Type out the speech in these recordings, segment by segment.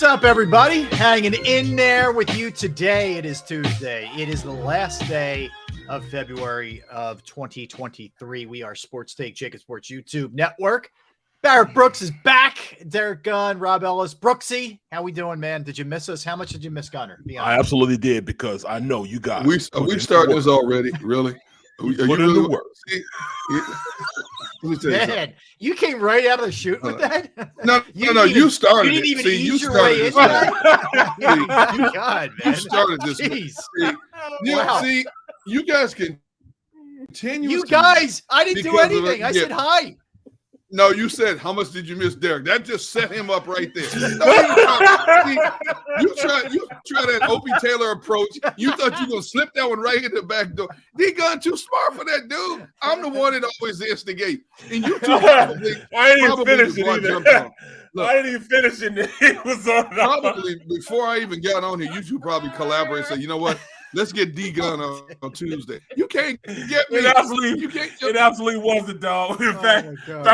What's up, everybody? Hanging in there with you today. It is Tuesday. It is the last day of February of 2023. We are Sports Take, JAKIB Sports YouTube Network. Barrett Brooks is back. Derek Gunn, Rob Ellis. Brooksy, how we doing, man? Did you miss us? How much did you miss Gunner? I absolutely did, because I know you guys. We started this already, really? Are you really work? Man, you came right out of the chute with that? No, you started it. You didn't even you ease your started way this. into that? God, man. You started this. Jeez. Wow. See, you guys can continue. You guys, I didn't do anything. I said hi. No, you said, how much did you miss Derek? That just set him up right there. No, you try that Opie Taylor approach. You thought you were going to slip that one right in the back door. D-Gun too smart for that, dude. I'm the one that always instigate. And you two probably I didn't even finish it either. Look, I didn't even finish it. It was on. Probably before I even got on here, you two probably collaborate and say, you know what? Let's get D-Gun on Tuesday. You can't get me. It absolutely wasn't, dog. In fact,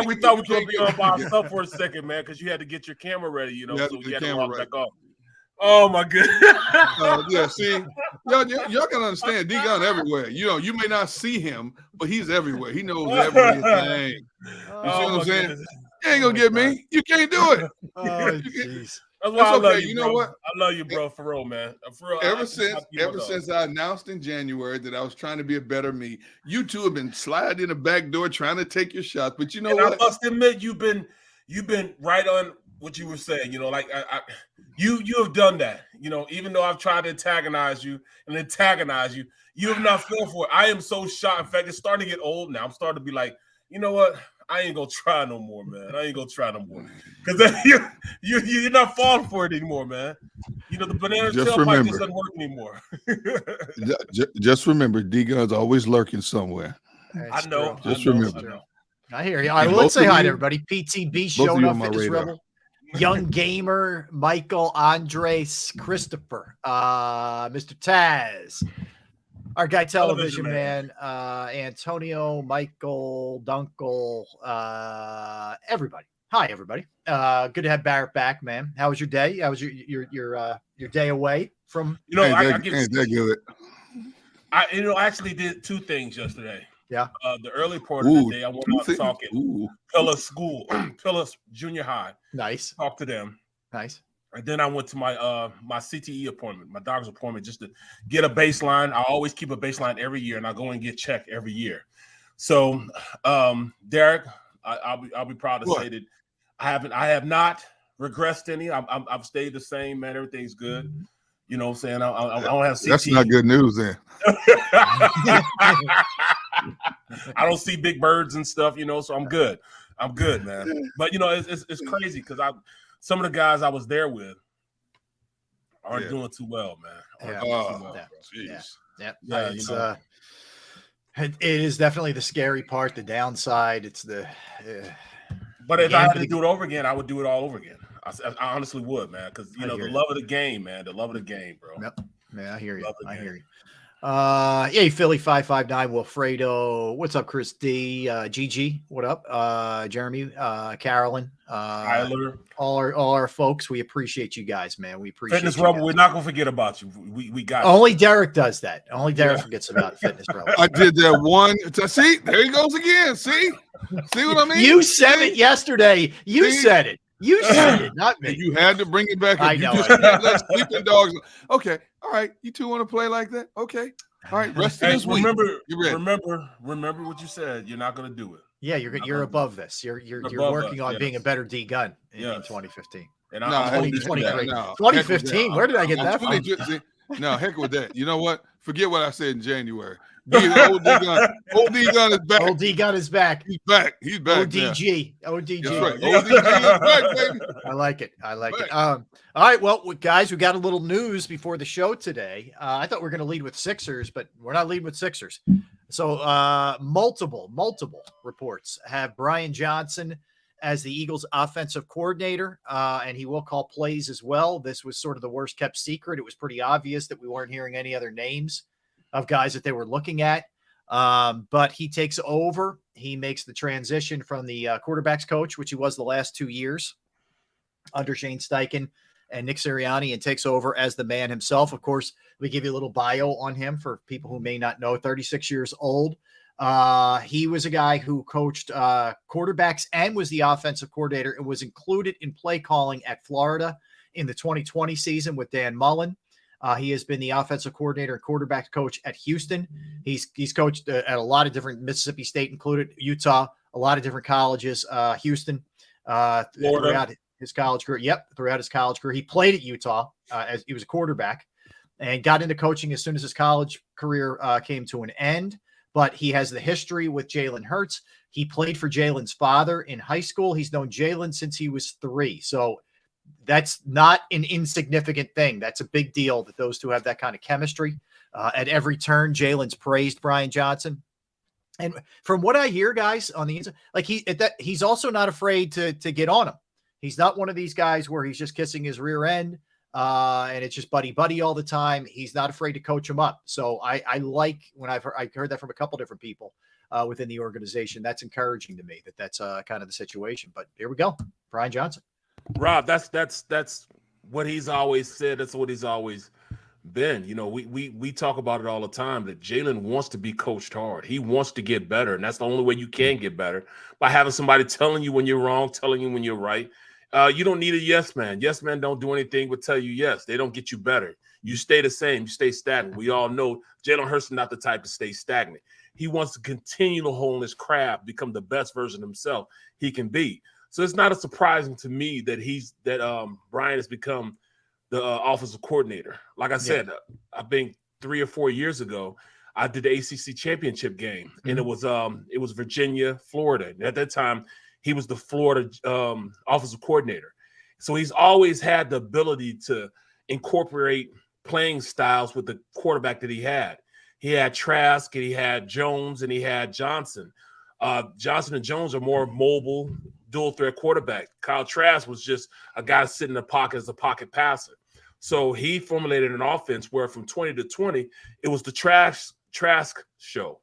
we thought we could be on by ourselves for a second, man, because you had to get your camera ready, you know, so we had to walk back off. Oh, my goodness. Yeah, see, y'all got to understand, D-Gun everywhere. You know, you may not see him, but he's everywhere. He knows everything. You see what I'm saying? Goodness. You ain't going to get me. You can't do it. Oh, jeez. That's why I love you, you bro. know what? I love you, bro, for real, man. For real, ever since I announced in January that I was trying to be a better me, you two have been sliding in the back door trying to take your shots. But you know what? I must admit, you've been right on what you were saying. You know, like you have done that. You know, even though I've tried to antagonize you, you have not fallen for it. I am so shocked. In fact, it's starting to get old now. I'm starting to be like, you know what? I ain't gonna try no more, man. I ain't gonna try no more, because you're not falling for it anymore, man. You know, the banana tailpipe just doesn't work anymore. Just remember, D-Gun's always lurking somewhere. I know. Just remember. I hear you. All right, well, let's say hi to everybody. PTB showing up, Fitness Rebel, Young Gamer, Michael, Andres, Christopher, Mr. Taz, our guy Television Man, Antonio, Michael, Dunkel, everybody. Hi, everybody. Good to have Barrett back, man. How was your day? How was your day away from? You know, I actually did two things yesterday. Yeah. The early part of the day, I went out talking Pillis Junior High. Nice. Talked to them. Nice. And then I went to my my CTE appointment, my doctor's appointment, just to get a baseline. I always keep a baseline every year, and I go and get checked every year. So, Derek, I'll be proud to say that I have not regressed any. I've stayed the same, man. Everything's good. You know what I'm saying? I don't have CTE. That's not good news, then. I don't see big birds and stuff, you know, so I'm good. I'm good, man. But, you know, it's crazy because some of the guys I was there with aren't doing too well, man. It is definitely the scary part, the downside. It's the but if I had to do it over again, I would do it all over again. I honestly would, man, because you know the love of the game, man. The love of the game, bro. Yep. Yeah, I hear you. I hear you. Hey, Philly 559 Wilfredo. What's up, Chris D? GG, what up? Jeremy, Carolyn, Tyler, all our folks. We appreciate you guys, man. We appreciate Fitness Rebel. We're not gonna forget about you. We got only Derek does that. Only Derek forgets about Fitness Rebel. I did that one. See, there he goes again. See what I mean? You said it yesterday. You said it. You said it, not me. You had to bring it back. I know. You just can't let sleeping dogs. Okay, all right. You two want to play like that? Okay, all right. Rest of this week. Remember what you said. You're not going to do it. Yeah, you're above this. You're working on being a better D gun in 2015. And 2015. Where did I get that from? No, heck with that. You know what? Forget what I said in January. Old D-Gun is back. Old D-Gun is back. He's back. ODG. That's right. ODG is back, baby. I like it. All right, well, guys, we got a little news before the show today. I thought we were going to lead with Sixers, but we're not leading with Sixers. So multiple reports have Brian Johnson as the Eagles offensive coordinator, and he will call plays as well. This was sort of the worst kept secret. It was pretty obvious that we weren't hearing any other names of guys that they were looking at. But he takes over. He makes the transition from the quarterbacks coach, which he was the last 2 years under Shane Steichen, and Nick Sirianni and takes over as the man himself. Of course, we give you a little bio on him for people who may not know. 36 years old. He was a guy who coached quarterbacks and was the offensive coordinator and was included in play calling at Florida in the 2020 season with Dan Mullen. He has been the offensive coordinator and quarterback coach at Houston. He's coached at a lot of different, Mississippi State included, Utah, a lot of different colleges, Houston, throughout his college career. Yep, throughout his college career. He played at Utah as he was a quarterback and got into coaching as soon as his college career came to an end. But he has the history with Jalen Hurts. He played for Jalen's father in high school. He's known Jalen since he was 3. So that's not an insignificant thing. That's a big deal that those two have that kind of chemistry. At every turn, Jalen's praised Brian Johnson. And from what I hear, guys, on the inside, like he's also not afraid to get on him. He's not one of these guys where he's just kissing his rear end and it's just buddy all the time. He's not afraid to coach him up. So I like when I heard that from a couple different people within the organization. That's encouraging to me that's kind of the situation. But here we go, Brian Johnson. Rob, that's what he's always said. That's what he's always been. You know, we talk about it all the time that Jalen wants to be coached hard. He wants to get better, and that's the only way you can get better, by having somebody telling you when you're wrong, telling you when you're right. You don't need a yes man. Yes men don't do anything but tell you yes. They don't get you better. You stay the same. You stay stagnant. We all know Jalen Hurts is not the type to stay stagnant. He wants to continue to hone his craft, become the best version of himself he can be. So it's not surprising to me that Brian has become the offensive coordinator. Like I said, I think 3 or 4 years ago, I did the ACC championship game, and it was Virginia, Florida. And at that time, he was the Florida offensive coordinator. So he's always had the ability to incorporate playing styles with the quarterback that he had. He had Trask, and he had Jones, and he had Johnson. Johnson and Jones are more mobile, dual threat quarterback. Kyle Trask was just a guy sitting in the pocket as a pocket passer. So he formulated an offense where from 20 to 20, it was the Trask show.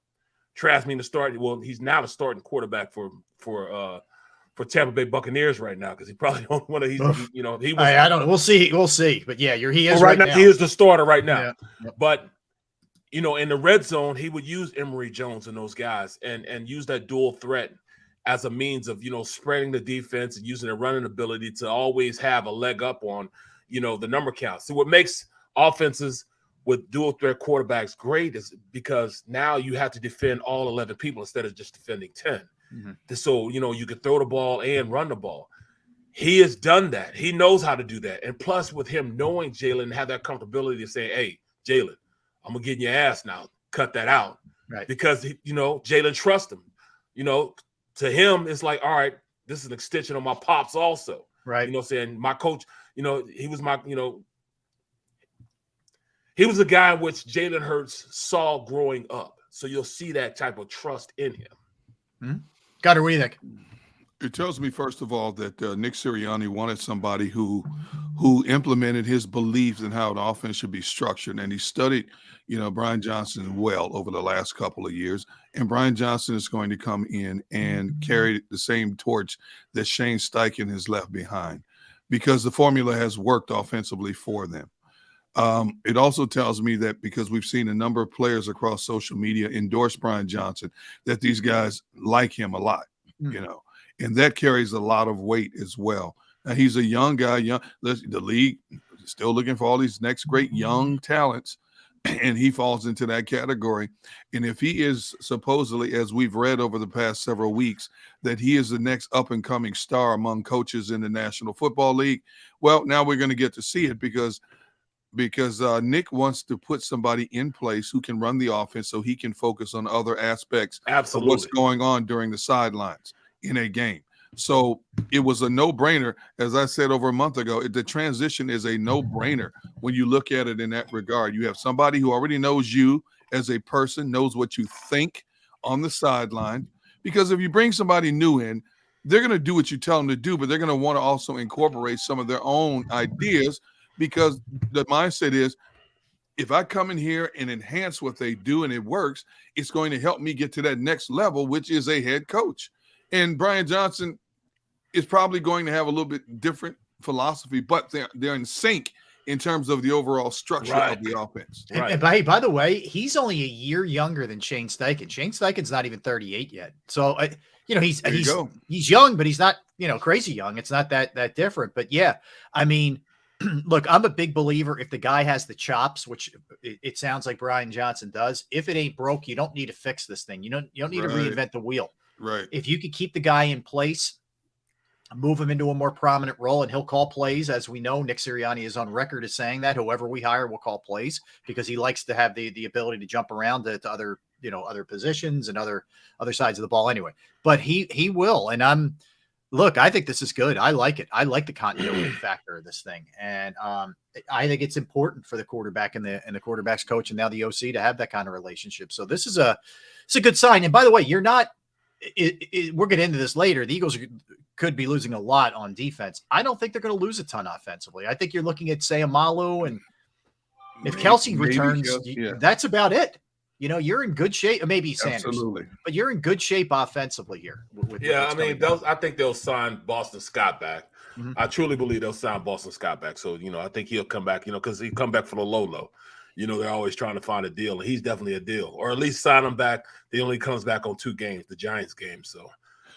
Trask meaning the starting. Well, he's now the starting quarterback for Tampa Bay Buccaneers right now, because he probably don't want to. He was. I don't know. We'll see. But yeah, he is right now. He is the starter right now. Yeah. But in the red zone, he would use Emory Jones and those guys and use that dual threat as a means of spreading the defense and using their running ability to always have a leg up on the number count. So what makes offenses with dual threat quarterbacks great is because now you have to defend all 11 people instead of just defending 10. Mm-hmm. So, you can throw the ball and run the ball. He has done that. He knows how to do that. And plus, with him knowing Jalen, have that comfortability to say, hey, Jalen, I'm going to get in your ass now. Cut that out. Right. Because, Jalen trusts him. To him, it's like, all right, this is an extension of my pops also. Right. Saying my coach, he was my, he was a guy which Jalen Hurts saw growing up. So you'll see that type of trust in him. Mm-hmm. Gunnar, what do you think? It tells me, first of all, that Nick Sirianni wanted somebody who implemented his beliefs in how an offense should be structured. And he studied, Brian Johnson well over the last couple of years. And Brian Johnson is going to come in and carry the same torch that Shane Steichen has left behind, because the formula has worked offensively for them. It also tells me that because we've seen a number of players across social media endorse Brian Johnson, that these guys like him a lot, and that carries a lot of weight as well. Now, he's a young guy. The league is still looking for all these next great young talents, and he falls into that category. And if he is supposedly, as we've read over the past several weeks, that he is the next up-and-coming star among coaches in the National Football League, well, now we're going to get to see it because Nick wants to put somebody in place who can run the offense so he can focus on other aspects of what's going on during the sidelines in a game. So it was a no-brainer. As I said over a month ago, the transition is a no-brainer when you look at it in that regard. You have somebody who already knows you as a person, knows what you think on the sideline, because if you bring somebody new in, they're going to do what you tell them to do, but they're going to want to also incorporate some of their own ideas, because the mindset is, if I come in here and enhance what they do and it works, it's going to help me get to that next level, which is a head coach. And Brian Johnson is probably going to have a little bit different philosophy, but they're in sync in terms of the overall structure of the offense. And by the way, he's only a year younger than Shane Steichen. Shane Steichen's not even 38 yet. So, he's young, but he's not, crazy young. It's not that different. But yeah, I mean, look, I'm a big believer if the guy has the chops, which it sounds like Brian Johnson does. If it ain't broke, you don't need to fix this thing. You don't need to reinvent the wheel. Right. If you could keep the guy in place, move him into a more prominent role, and he'll call plays. As we know, Nick Sirianni is on record as saying that whoever we hire will call plays because he likes to have the ability to jump around to other, other positions and other sides of the ball anyway. But he will. And I think this is good. I like it. I like the continuity factor of this thing. And I think it's important for the quarterback and the quarterback's coach and now the OC to have that kind of relationship. So this is a good sign. And by the way, you're not, we're getting into this later. The Eagles could be losing a lot on defense. I don't think they're going to lose a ton offensively. I think you're looking at Sayamalu, and if Kelsey returns, that's about it. You're in good shape. Maybe Sanders, but you're in good shape offensively here. I think they'll sign Boston Scott back. Mm-hmm. I truly believe they'll sign Boston Scott back. So, I think he'll come back, because he come back for the low. They're always trying to find a deal, and he's definitely a deal. Or at least sign him back. He only comes back on 2 games, the Giants game. So,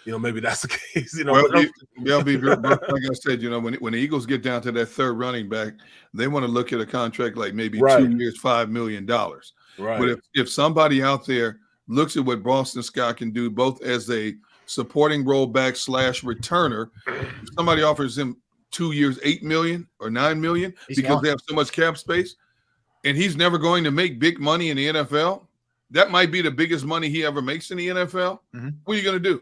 maybe that's the case. Like I said, when the Eagles get down to that third running back, they want to look at a contract like maybe 2 years, $5 million. Right. But if somebody out there looks at what Boston Scott can do, both as a supporting role back / returner, if somebody offers him 2 years, $8 million or $9 million because they have so much cap space, and he's never going to make big money in the NFL, that might be the biggest money he ever makes in the NFL. Mm-hmm. What are you going to do?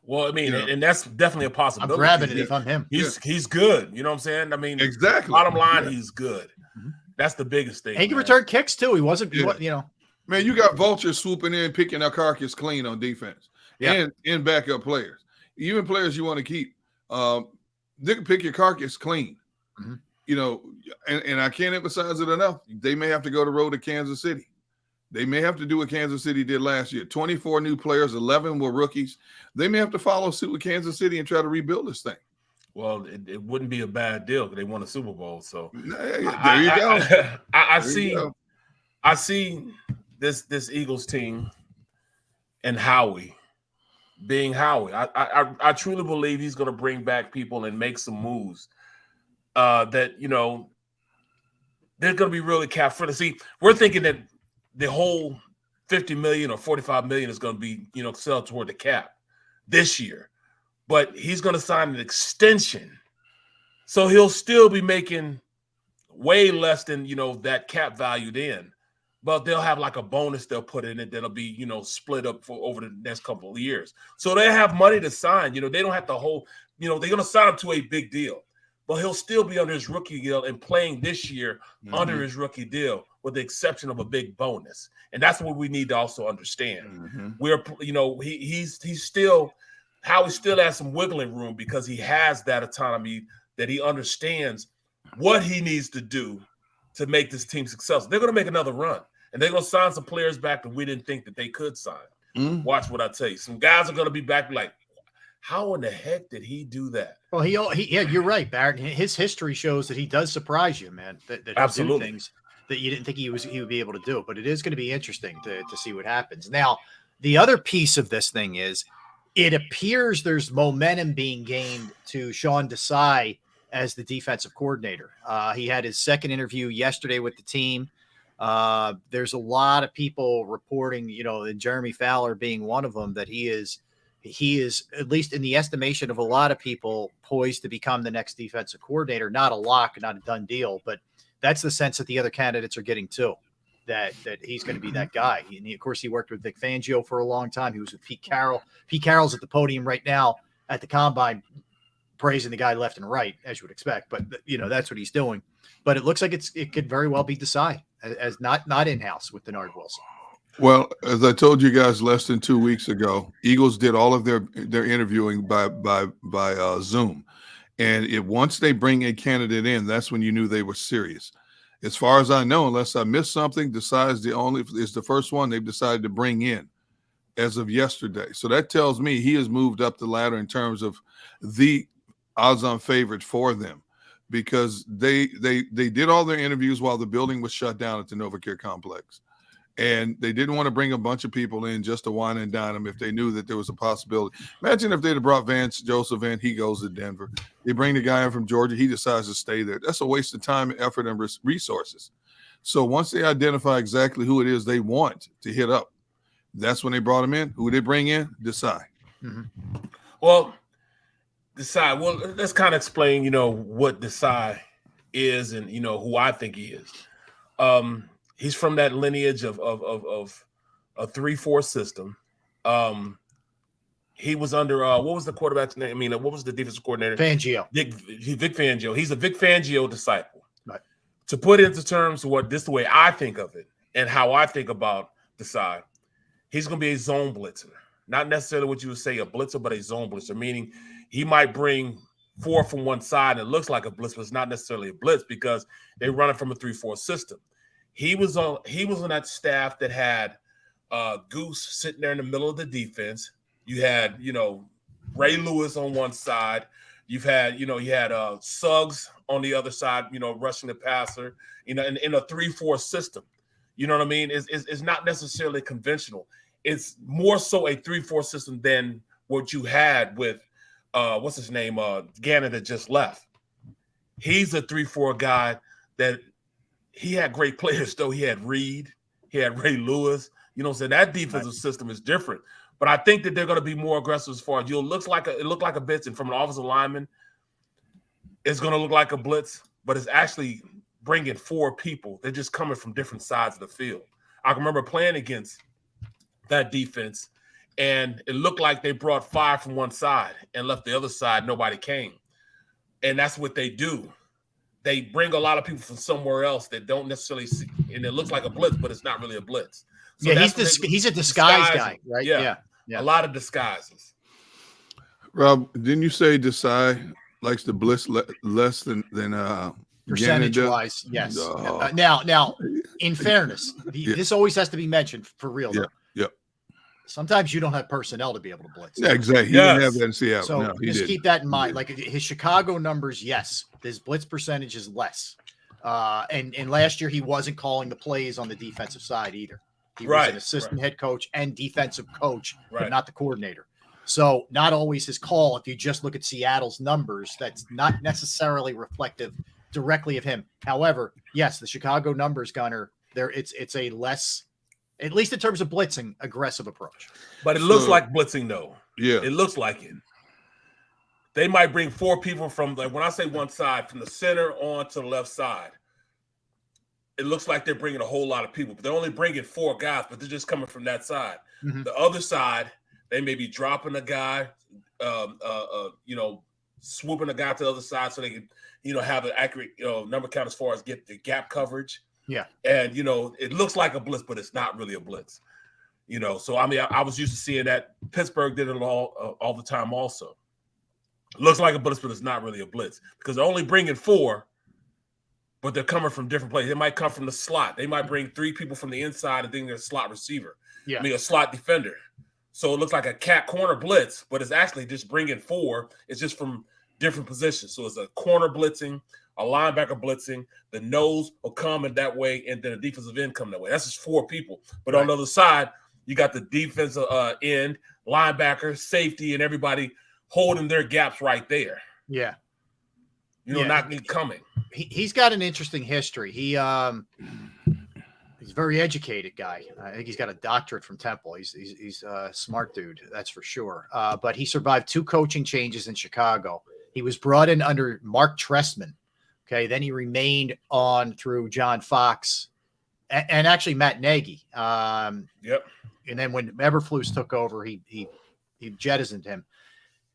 Well, I mean, and that's definitely a possibility. I'm grabbing it if I'm him. He's good. You know what I'm saying? I mean, exactly. Bottom line, he's good. Mm-hmm. That's the biggest thing. He can return kicks too. He wasn't, Man, you got vultures swooping in, picking their carcass clean on defense, and backup players, even players you want to keep. They can pick your carcass clean. Mm-hmm. And I can't emphasize it enough. They may have to go the road to Kansas City. They may have to do what Kansas City did last year. 24 new players, 11 were rookies. They may have to follow suit with Kansas City and try to rebuild this thing. Well, it wouldn't be a bad deal because they won a Super Bowl. So there you go. I see this Eagles team and Howie being Howie. I truly believe he's going to bring back people and make some moves that they're going to be really cap friendly. See, we're thinking that the whole $50 million or $45 million is going to be, sell toward the cap this year. But he's going to sign an extension. So he'll still be making way less than, that cap valued in. But they'll have like a bonus they'll put in it that'll be, split up for over the next couple of years. So they have money to sign. They don't have to hold, they're going to sign him to a big deal. But he'll still be under his rookie deal and playing this year under his rookie deal, with the exception of a big bonus. And that's what we need to also understand. Mm-hmm. We're, he's still, Howie still has some wiggling room because he has that autonomy that he understands what he needs to do to make this team successful. They're going to make another run, and they're going to sign some players back that we didn't think that they could sign. Mm-hmm. Watch what I tell you. Some guys are going to be back like, how in the heck did he do that? Well, you're right, Barrett. His history shows that he does surprise you, man. That absolutely do things that you didn't think he would be able to do. But it is going to be interesting to see what happens. Now, the other piece of this thing is, it appears there's momentum being gained to Sean Desai as the defensive coordinator. He had his second interview yesterday with the team. There's a lot of people reporting, and Jeremy Fowler being one of them, that he is, at least in the estimation of a lot of people, poised to become the next defensive coordinator. Not a lock, not a done deal, but that's the sense that the other candidates are getting too, that he's going to be that guy. And of course, he worked with Vic Fangio for a long time. He was with Pete Carroll. Pete Carroll's at the podium right now at the combine, praising the guy left and right, as you would expect. But that's what he's doing. But it looks like it could very well be Desai as not in-house with Denard Wilson. Well, as I told you guys less than 2 weeks ago, Eagles did all of their interviewing by Zoom, and once they bring a candidate in, that's when you knew they were serious. As far as I know, unless I missed something, Desai is the first one they've decided to bring in as of yesterday. So that tells me he has moved up the ladder in terms of the odds-on favorite for them. because they did all their interviews while the building was shut down at the NovaCare complex. And they didn't want to bring a bunch of people in just to wine and dine them if they knew that there was a possibility. Imagine if they'd have brought Vance Joseph in, he goes to Denver. They bring the guy in from Georgia, he decides to stay there. That's a waste of time, effort, and resources. So once they identify exactly who it is they want to hit up, that's when they brought him in. Who they bring in? Desai. Mm-hmm. Well, Desai. Well, let's kind of explain, what Desai is and, who I think he is. He's from that lineage of a 3-4 system. He was under what was the quarterback's name? I mean, what was the defensive coordinator? Fangio. Vic Fangio. He's a Vic Fangio disciple. Right. To put into terms the way I think of it and how I think about Desai, he's going to be a zone blitzer. Not necessarily what you would say a blitzer, but a zone blitzer, meaning he might bring 4 from one side and it looks like a blitz, but it's not necessarily a blitz because they run it from a 3-4 system. He was on that staff that had Goose sitting there in the middle of the defense. You had, Ray Lewis on one side. You had Suggs on the other side, rushing the passer, in a 3-4 system. You know what I mean? It's not necessarily conventional. It's more so a 3-4 system than what you had with what's his name? Gannon that just left. He's a 3-4 guy that he had great players, though. He had Reed, he had Ray Lewis. So that defensive system is different. But I think that they're going to be more aggressive as far as it looked like a blitz, and from an offensive lineman, it's going to look like a blitz, but it's actually bringing 4 people. They're just coming from different sides of the field. I can remember playing against that defense, and it looked like they brought 5 from one side and left the other side. Nobody came. And that's what they do. They bring a lot of people from somewhere else that don't necessarily see, and it looks like a blitz, but it's not really a blitz. So yeah, he's a disguise guy, right? Yeah. A lot of disguises. Rob, didn't you say Desai likes to blitz less than percentage wise? Yes. Now, in fairness, this always has to be mentioned for real. Yeah. Yep. Sometimes you don't have personnel to be able to blitz. Yeah, exactly. He didn't have that in Seattle. So no, just keep that in mind. Like his Chicago numbers, yes, his blitz percentage is less. And last year he wasn't calling the plays on the defensive side either. He was an assistant head coach and defensive coach, but not the coordinator. So not always his call. If you just look at Seattle's numbers, that's not necessarily reflective directly of him. However, yes, the Chicago numbers, Gunner, it's a less, at least in terms of blitzing, aggressive approach. But it looks like blitzing, though. Yeah. It looks like it. They might bring 4 people from, like, when I say one side, from the center on to the left side. It looks like they're bringing a whole lot of people, but they're only bringing 4 guys, but they're just coming from that side. Mm-hmm. The other side, they may be dropping a guy, swooping a guy to the other side so they can, have an accurate, number count as far as get the gap coverage. Yeah. And, it looks like a blitz, but it's not really a blitz. So, I mean, I was used to seeing that. Pittsburgh did it all the time also. It looks like a blitz, but it's not really a blitz because they're only bringing 4, but they're coming from different places. They might come from the slot. They might bring 3 people from the inside and then they're a slot receiver. Yeah. I mean, a slot defender. So it looks like a cat corner blitz, but it's actually just bringing 4. It's just from different positions. So it's a corner blitzing, a linebacker blitzing, the nose will come in that way, and then a defensive end come that way. That's just 4 people. But on the other side, you got the defensive end, linebacker, safety, and everybody holding their gaps right there. Yeah. Not coming. He's got an interesting history. He's a very educated guy. I think he's got a doctorate from Temple. He's a smart dude, that's for sure. But he survived 2 coaching changes in Chicago. He was brought in under Mark Trestman. Okay, then he remained on through John Fox and actually Matt Nagy. Yep. And then when Eberflus took over, he jettisoned him.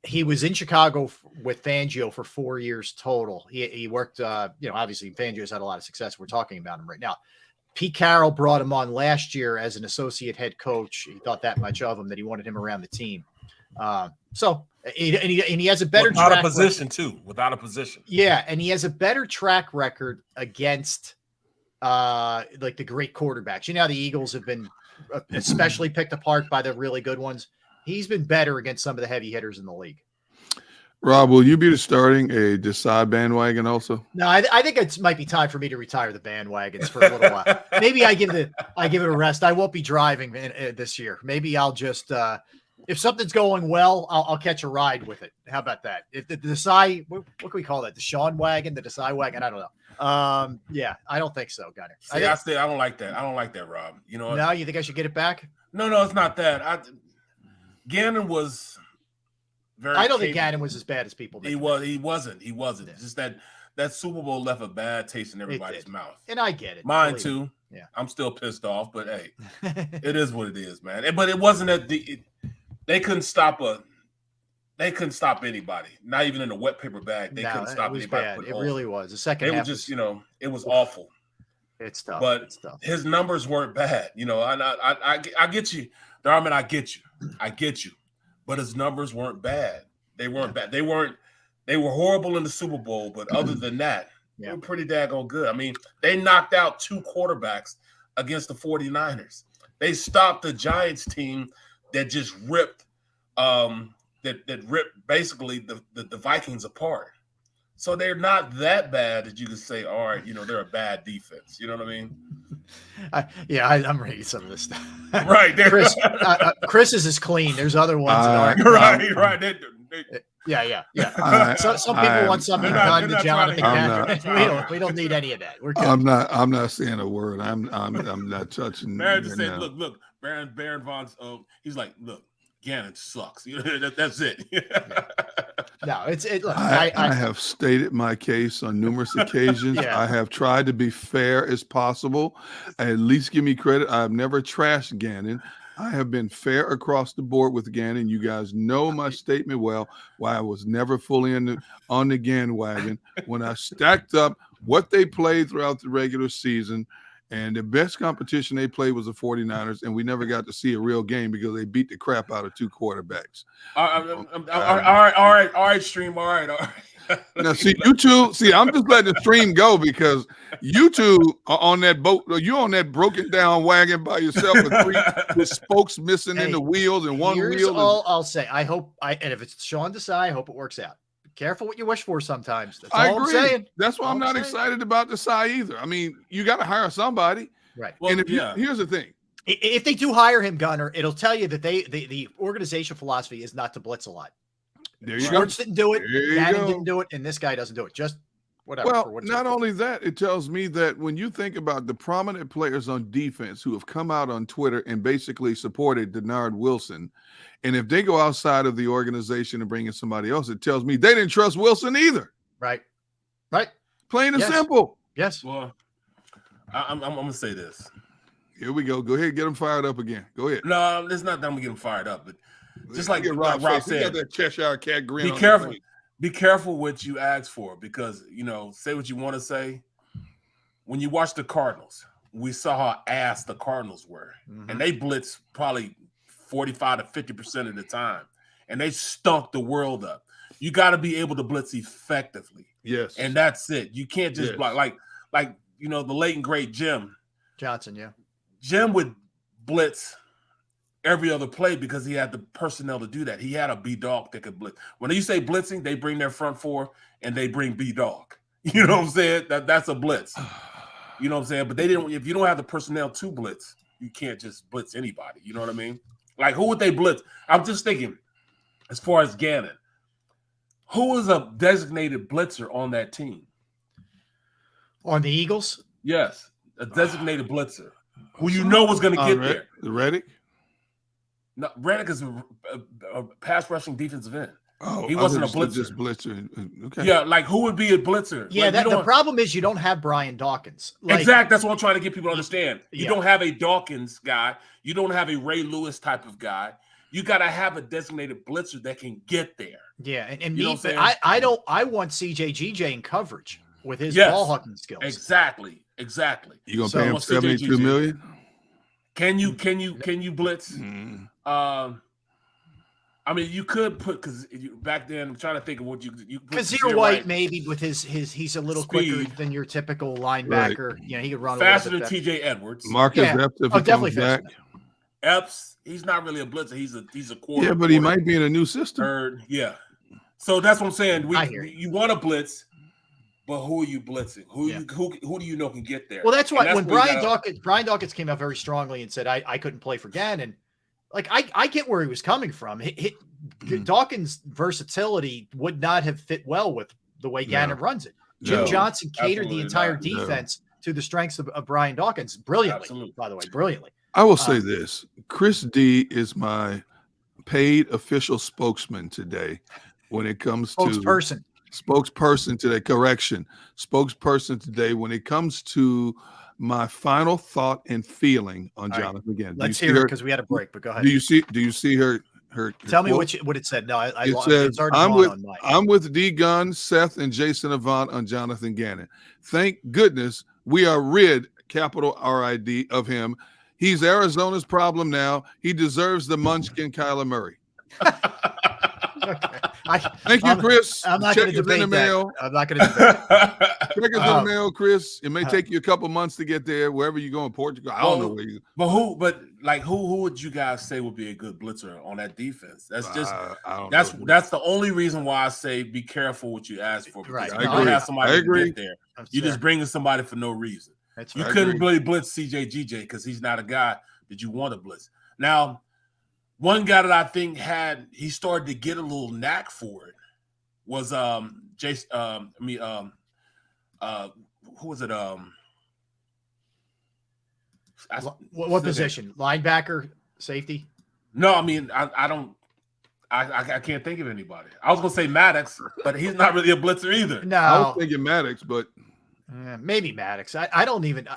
He was in Chicago with Fangio for 4 years total. He worked, obviously Fangio's had a lot of success. We're talking about him right now. Pete Carroll brought him on last year as an associate head coach. He thought that much of him that he wanted him around the team. He has a better without a position too. Without a position, yeah, and he has a better track record against like the great quarterbacks. The Eagles have been especially picked apart by the really good ones. He's been better against some of the heavy hitters in the league. Rob, will you be starting a Desai bandwagon also? No, I think it might be time for me to retire the bandwagons for a little while. Maybe I give it a rest. I won't be driving this year. Maybe I'll just if something's going well, I'll catch a ride with it. How about that? If the Desai, what can we call that? The Sean wagon, the Desai wagon? I don't know. Yeah, I don't think so, Gunner. See, I don't like that. I don't like that, Rob. You know, no, you think I should get it back? No, it's not that. Gannon was very. I don't think Gannon was as bad as people think. He wasn't. Yeah. Just that Super Bowl left a bad taste in everybody's mouth. And I get it. Mine too. Yeah. I'm still pissed off, but hey, it is what it is, man. But it wasn't they couldn't stop anybody. Not even in a wet paper bag. They couldn't stop anybody. Bad. It really was. The second half was just, it was awful. It's tough. But it's tough. His numbers weren't bad. I get you, Darman. I get you. But his numbers weren't bad. They weren't bad. They were horrible in the Super Bowl, but other than that, they were pretty daggone good. I mean, they knocked out 2 quarterbacks against the 49ers. They stopped the Giants team that just ripped that ripped basically the Vikings apart. So they're not that bad that you could say, all right, they're a bad defense. You know what I mean? I'm reading some of this stuff. Right. Chris's is clean. There's other ones that aren't. Right. Yeah. Some people want something done to Jonathan. We don't need any of that. We're good. I'm not saying a word. I'm not touching. Baron just said, look, Baron Vaughn's. He's like, look, Gannon sucks. That's it. No, look, I have stated my case on numerous occasions. I have tried to be fair as possible. At least give me credit. I've never trashed Gannon. I have been fair across the board with Gannon. You guys know my statement well, why I was never fully on the Gannon wagon. When I stacked up what they played throughout the regular season, and the best competition they played was the 49ers, and we never got to see a real game because they beat the crap out of 2 quarterbacks. All right, stream. All right. Now, see, you two, I'm just letting the stream go because you two are on that boat. You're on that broken down wagon by yourself with spokes missing in the wheels and one here's wheel. All I'll say. And if it's Sean Desai, I hope it works out. Be careful what you wish for sometimes. That's I all agree. I'm saying. That's why I'm not excited about Desai either. I mean, you got to hire somebody. Right. Well, and here's the thing. If they do hire him, Gunner, it'll tell you that the organization philosophy is not to blitz a lot. There you Schwartz go. didn't do it. Gannon didn't do it, and this guy doesn't do it. Just whatever. Well, not only that, it tells me that when you think about the prominent players on defense who have come out on Twitter and basically supported Denard Wilson, and if they go outside of the organization and bring in somebody else, it tells me they didn't trust Wilson either. Right. Plain and simple. Yes. Well, I'm going to say this. Here we go. Go ahead, get them fired up again. Go ahead. No, it's not that I'm going to get them fired up, but just like Rob said, that Cheshire cat grin. Be careful. Be careful what you ask for because, say what you want to say. When you watch the Cardinals, we saw how ass the Cardinals were. Mm-hmm. And they blitzed probably 45 to 50% of the time. And they stunk the world up. You got to be able to blitz effectively. Yes. And that's it. You can't just block. Like the late and great Jim Johnson, yeah. Jim would blitz every other play because he had the personnel to do that. He had a B-dog that could blitz. When you say blitzing, they bring their front 4 and they bring B-dog. You know what I'm saying? That's a blitz. You know what I'm saying? But they didn't. If you don't have the personnel to blitz, you can't just blitz anybody. You know what I mean? Like, who would they blitz? I'm just thinking, as far as Gannon, who is a designated blitzer on that team? On the Eagles? Yes, a designated blitzer who was going to get there. Reddick? No, Reddick is a pass rushing defensive end. Oh, he wasn't a blitzer. Just blitzer. Okay. Yeah, like who would be a blitzer? Yeah, like, the problem is you don't have Brian Dawkins. Exactly. That's what I'm trying to get people to understand. You don't have a Dawkins guy. You don't have a Ray Lewis type of guy. You got to have a designated blitzer that can get there. Yeah, and me, I want CJGJ in coverage with his ball hucking skills. Exactly. You gonna pay him $72 million? Can you blitz? I mean, you could put because back then I'm trying to think of what you Kazir White maybe with his he's a little quicker than your typical linebacker. Right. He could run faster than TJ Edwards. Marcus Epps, if he definitely comes back. Epps, he's not really a blitzer. He's a quarter. Yeah, but he might be in a new system. So that's what I'm saying. I hear You want to blitz, but who are you blitzing? Who Yeah. who do you know can get there? Well, that's why when where Brian Dawkins came out very strongly and said I couldn't play for Gannon. Like I get where he was coming from. Dawkins' versatility would not have fit well with the way Gannon runs it. Jim Johnson catered the entire defense to the strengths of Brian Dawkins brilliantly. By the way, brilliantly. I will say this: Chris D is my paid official spokesman today when it comes to spokesperson today. Correction, spokesperson today when it comes to my final thought and feeling on Jonathan Gannon. Let's hear it because we had a break. But go ahead. Do you see her? Tell me what it said. No, it says, I'm with D Gunn, Seth, and Jason Avant on Jonathan Gannon. Thank goodness we are rid, capital RID, of him. He's Arizona's problem now. He deserves the Munchkin Kyler Murray. Thank you, Chris. I'm not going to debate that. I'm not going to debate Check us in the mail, Chris. It may take you a couple months to get there, wherever you go in Portugal. I don't know where you. But who would you guys say would be a good blitzer on that defense? That's just that's the only reason why I say be careful what you ask for. Right. You don't have somebody to get there. You're just bringing somebody for no reason. You couldn't really blitz CJ because he's not a guy that you want to blitz. Now, one guy that I think he started to get a little knack for it was Jason. Who was it? What position? Linebacker, safety? No, I mean I can't think of anybody. I was gonna say Maddox, but he's not really a blitzer either. No, I was thinking Maddox, but maybe Maddox. I don't even.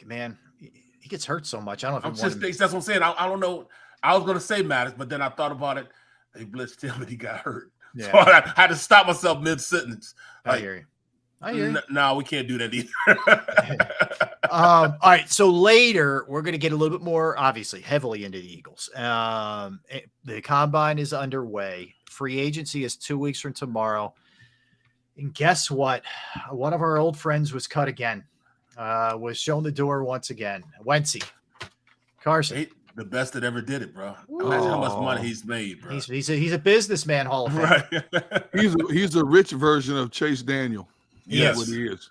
Man, he gets hurt so much. I don't know if that's what I'm saying. I don't know. I was gonna say Maddox, but then I thought about it. They blitzed him, and he got hurt. Yeah. So I had to stop myself mid-sentence. I hear you. No, we can't do that either. All right. So later, we're going to get a little bit more, obviously, heavily into the Eagles. The combine is underway. Free agency is 2 weeks from tomorrow. And guess what? One of our old friends was cut again. Was shown the door once again. Wentzy. Carson. The best that ever did it, bro. Imagine how much money he's made, bro. He's a businessman, Hall of Fame. Right. he's a rich version of Chase Daniel. Yes. That's what he is.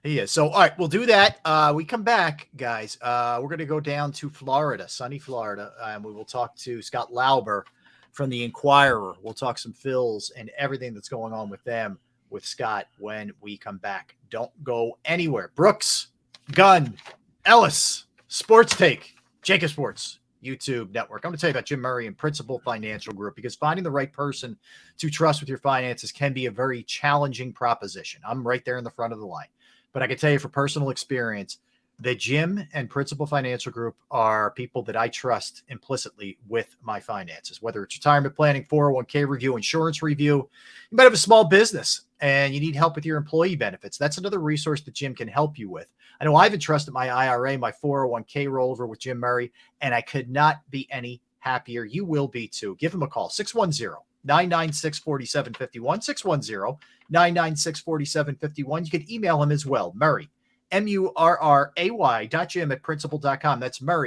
He is. So, all right, we'll do that. We come back, guys. We're going to go down to Florida, sunny Florida, and we will talk to Scott Lauber from the Inquirer. We'll talk some Phils and everything that's going on with them with Scott when we come back. Don't go anywhere. Brooks, Gunn, Ellis, Sports Take. JAKIB Sports YouTube network. I'm going to tell you about Jim Murray and Principal Financial Group because finding the right person to trust with your finances can be a very challenging proposition. I'm right there in the front of the line. But I can tell you from personal experience, the Jim and Principal Financial Group are people that I trust implicitly with my finances, whether it's retirement planning, 401k review, insurance review. You might have a small business and you need help with your employee benefits. That's another resource that Jim can help you with. I know I've entrusted my IRA, my 401k rollover with Jim Murray, and I could not be any happier. You will be too. Give him a call, 610-996-4751, 610-996-4751. You can email him as well, Murray, MURRAY.Jim@principal.com. That's Murray.